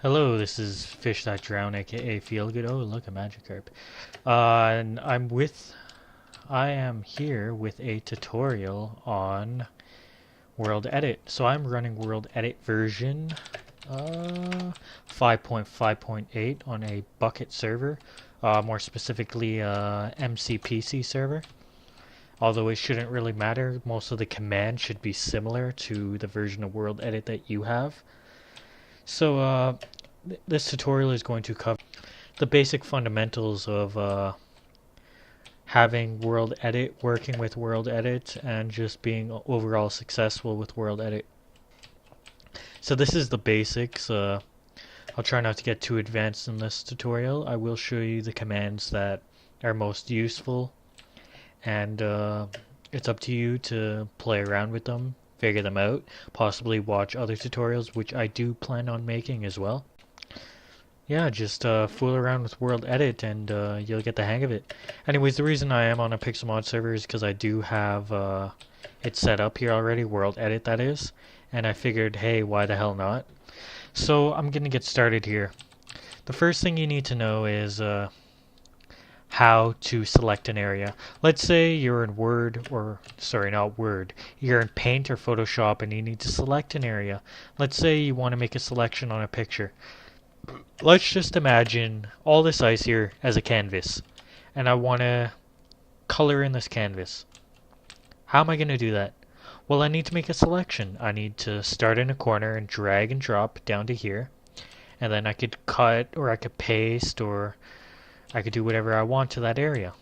Hello, this is Fish That Drown, aka Feelgood. Oh, look, a Magikarp. And I am here with a tutorial on World Edit. So I'm running World Edit version 5.5.8 on a bucket server, more specifically MCPC server. Although it shouldn't really matter, most of the commands should be similar to the version of World Edit that you have. So this tutorial is going to cover the basic fundamentals of having World Edit, working with World Edit, and just being overall successful with World Edit. So this is the basics. I'll try not to get too advanced in this tutorial. I will show you the commands that are most useful, and it's up to you to play around with them, figure them out, possibly watch other tutorials, which I do plan on making as well. Yeah, just fool around with World Edit and you'll get the hang of it. Anyways, the reason I am on a Pixelmod server is because I do have it set up here already, World Edit that is, and I figured, hey, why the hell not? So I'm going to get started here. The first thing you need to know is how to select an area. Let's say you're in Word, or sorry, not Word. You're in Paint or Photoshop and you need to select an area. Let's say you want to make a selection on a picture. Let's just imagine all this ice here as a canvas, and I want to color in this canvas. How am I going to do that? Well, I need to make a selection. I need to start in a corner and drag and drop down to here, and then I could cut, or I could paste, or I could do whatever I want to that area.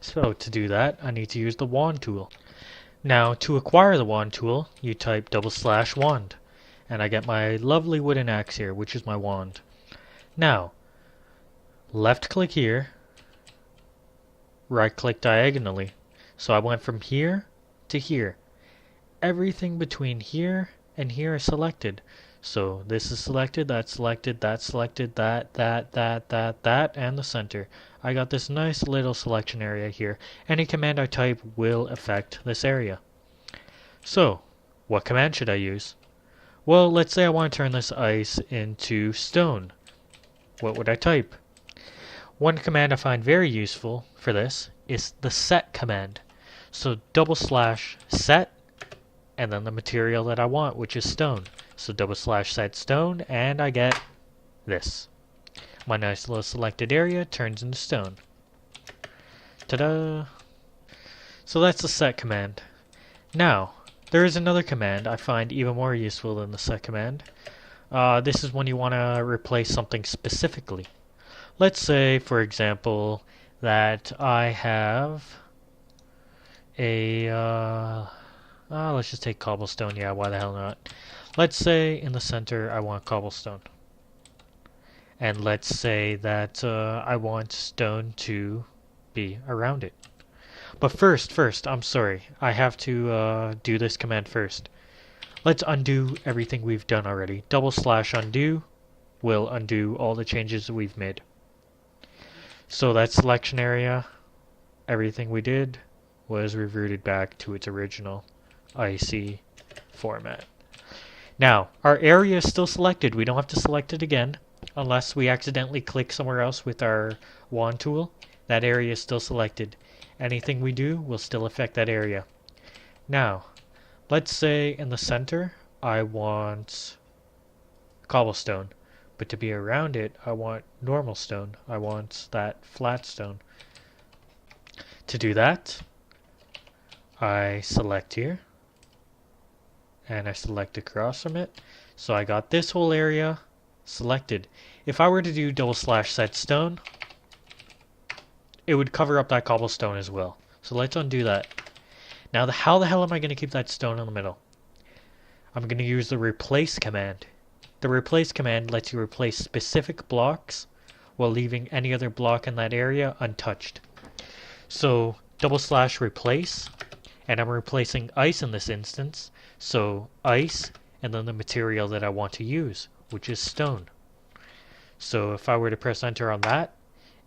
So to do that, I need to use the wand tool. Now, to acquire the wand tool, you type /wand. And I get my lovely wooden axe here, which is my wand. Now, left click here, right click diagonally. So I went from here to here. Everything between here and here is selected. So this is selected, that's selected, that's selected, that, and the center. I got this nice little selection area here. Any command I type will affect this area. So, what command should I use? Well, let's say I want to turn this ice into stone. What would I type? One command I find very useful for this is the set command. So /set and then the material that I want, which is stone. So /set stone, and I get this. My nice little selected area turns into stone. Ta-da! So that's the set command. Now, there is another command I find even more useful than the set command. This is when you want to replace something specifically. Let's say, for example, that I have a... let's just take cobblestone. Yeah, why the hell not? Let's say in the center I want cobblestone. And let's say that I want stone to be around it. But first, I'm sorry. I have to do this command first. Let's undo everything we've done already. /undo will undo all the changes that we've made. So that selection area, everything we did was reverted back to its original IC format. Now, our area is still selected. We don't have to select it again unless we accidentally click somewhere else with our wand tool. That area is still selected. Anything we do will still affect that area. Now, let's say in the center I want cobblestone, but to be around it I want normal stone. I want that flat stone. To do that, I select here and I select across from it. So I got this whole area selected. If I were to do /set stone, it would cover up that cobblestone as well. So let's undo that. Now, how the hell am I going to keep that stone in the middle? I'm going to use the replace command. The replace command lets you replace specific blocks while leaving any other block in that area untouched. So /replace, and I'm replacing ice in this instance. So ice and then the material that I want to use, which is stone. So if I were to press enter on that,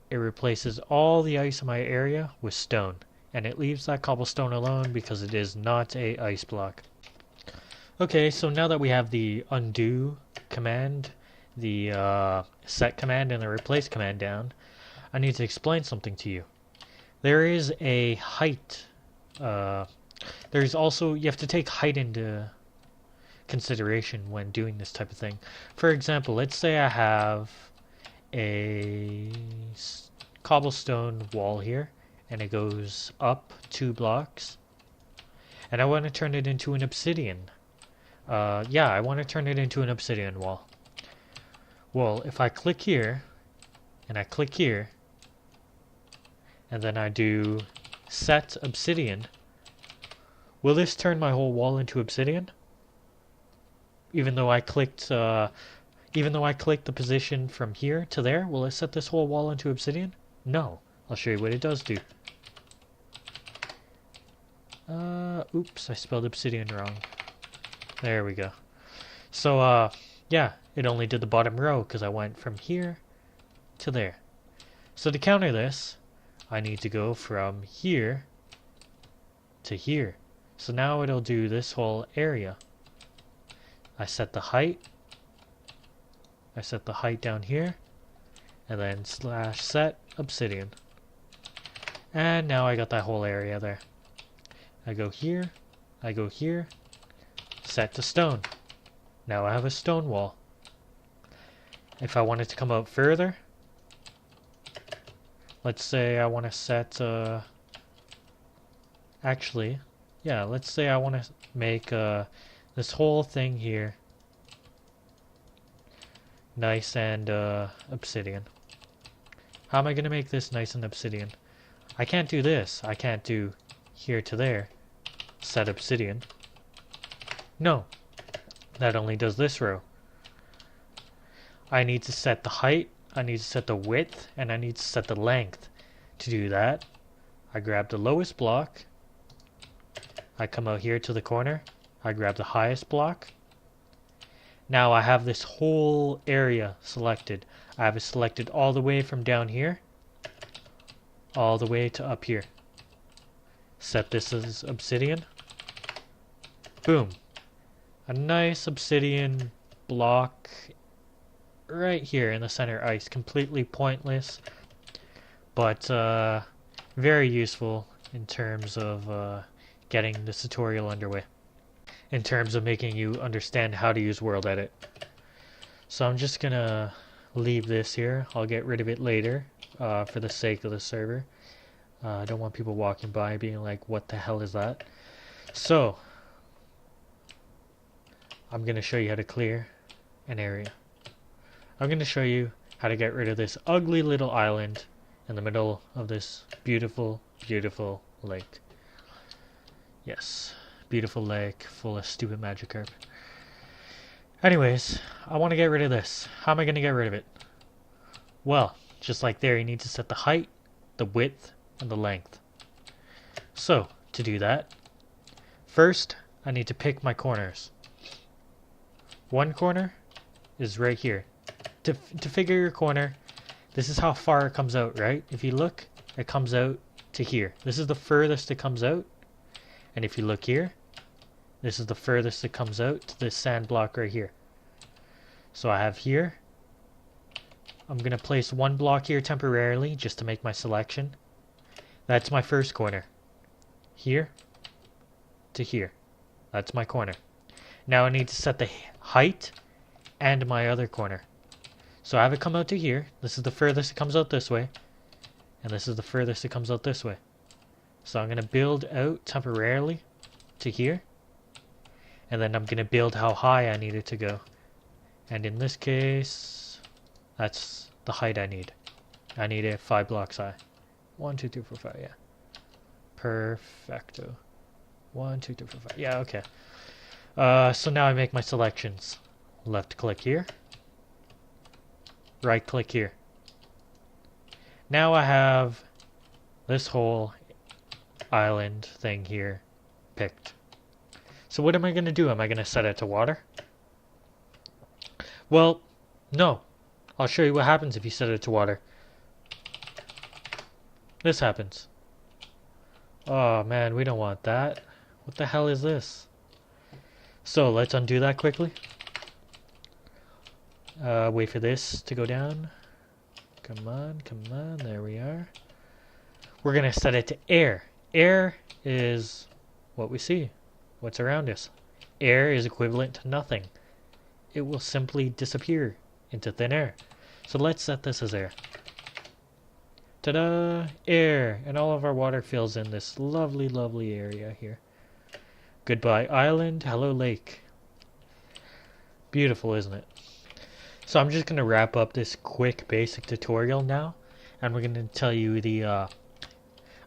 it replaces all the ice in my area with stone, and it leaves that cobblestone alone because it is not a ice block. Okay, so now that we have the undo command, the set command and the replace command down, I need to explain something to you. There is a height. There's also, you have to take height into consideration when doing this type of thing. For example, let's say I have a cobblestone wall here, and it goes up 2 blocks, and I want to turn it into an obsidian. Yeah, I want to turn it into an obsidian wall. Well, if I click here, and I click here, and then I do set obsidian, will this turn my whole wall into obsidian? Even though I clicked the position from here to there, will it set this whole wall into obsidian? No. I'll show you what it does do. Oops, I spelled obsidian wrong. There we go. So, yeah, it only did the bottom row because I went from here to there. So to counter this, I need to go from here to here. So now it'll do this whole area. I set the height. I set the height down here. And then slash set obsidian. And now I got that whole area there. I go here. I go here. Set to stone. Now I have a stone wall. If I wanted to come out further, let's say I want to set, actually, yeah, let's say I want to make this whole thing here nice and obsidian. How am I going to make this nice and obsidian? I can't do this. I can't do here to there, set obsidian. No, that only does this row. I need to set the height, I need to set the width, and I need to set the length. To do that, I grab the lowest block, I come out here to the corner, I grab the highest block. Now I have this whole area selected. I have it selected all the way from down here, all the way to up here. Set this as obsidian. Boom. A nice obsidian block right here in the center ice. Completely pointless, but very useful in terms of getting this tutorial underway. In terms of making you understand how to use World Edit. So I'm just gonna leave this here. I'll get rid of it later for the sake of the server. I don't want people walking by being like, what the hell is that? So I'm gonna show you how to clear an area. I'm gonna show you how to get rid of this ugly little island in the middle of this beautiful, beautiful lake. Yes. Beautiful lake full of stupid Magikarp. Anyways, I want to get rid of this. How am I going to get rid of it? Well, just like there, you need to set the height, the width, and the length. So, to do that, first, I need to pick my corners. One corner is right here. To figure your corner, this is how far it comes out, right? If you look, it comes out to here. This is the furthest it comes out. And if you look here, this is the furthest it comes out to this sand block right here. So I have here. I'm going to place one block here temporarily just to make my selection. That's my first corner. Here to here. That's my corner. Now I need to set the height and my other corner. So I have it come out to here. This is the furthest it comes out this way. And this is the furthest it comes out this way. So I'm going to build out temporarily to here. And then I'm going to build how high I need it to go. And in this case, that's the height I need. I need it 5 blocks high. 1, 2, 3, 4, 5, yeah. Perfecto. 1, 2, 3, 4, 5. Yeah, okay. So now I make my selections. Left click here. Right click here. Now I have this whole island thing here picked. So what am I going to do? Am I going to set it to water? Well, no. I'll show you what happens if you set it to water. This happens. Oh man, we don't want that. What the hell is this? So let's undo that quickly. Wait for this to go down. Come on, come on, there we are. We're gonna set it to air. Air is what we see, what's around us. Air is equivalent to nothing. It will simply disappear into thin air. So let's set this as air. Ta-da! Air! And all of our water fills in this lovely, lovely area here. Goodbye island, hello lake. Beautiful, isn't it? So I'm just going to wrap up this quick basic tutorial now. And we're going to tell you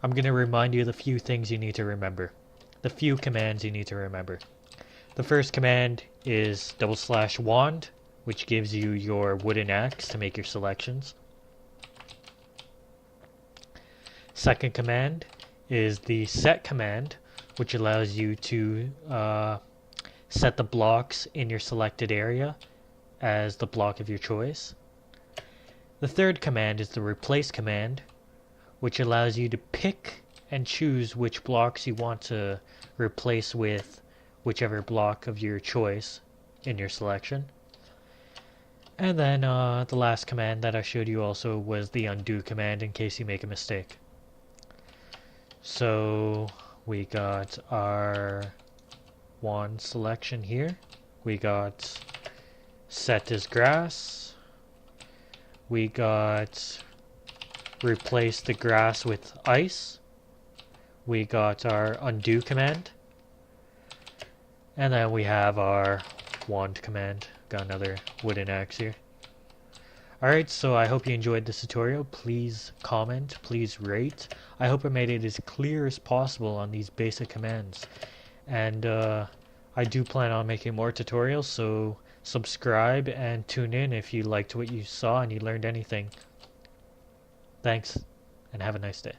I'm going to remind you the few things you need to remember. The few commands you need to remember. The first command is /wand, which gives you your wooden axe to make your selections. Second command is the set command, which allows you to set the blocks in your selected area as the block of your choice. The third command is the replace command, which allows you to pick and choose which blocks you want to replace with whichever block of your choice in your selection. And then the last command that I showed you also was the undo command in case you make a mistake. So we got our wand selection here. We got set as grass. We got replace the grass with ice. We got our undo command. And then we have our wand command. Got another wooden axe here. Alright, so I hope you enjoyed this tutorial. Please comment, please rate. I hope I made it as clear as possible on these basic commands. And I do plan on making more tutorials, so subscribe and tune in if you liked what you saw and you learned anything. Thanks, and have a nice day.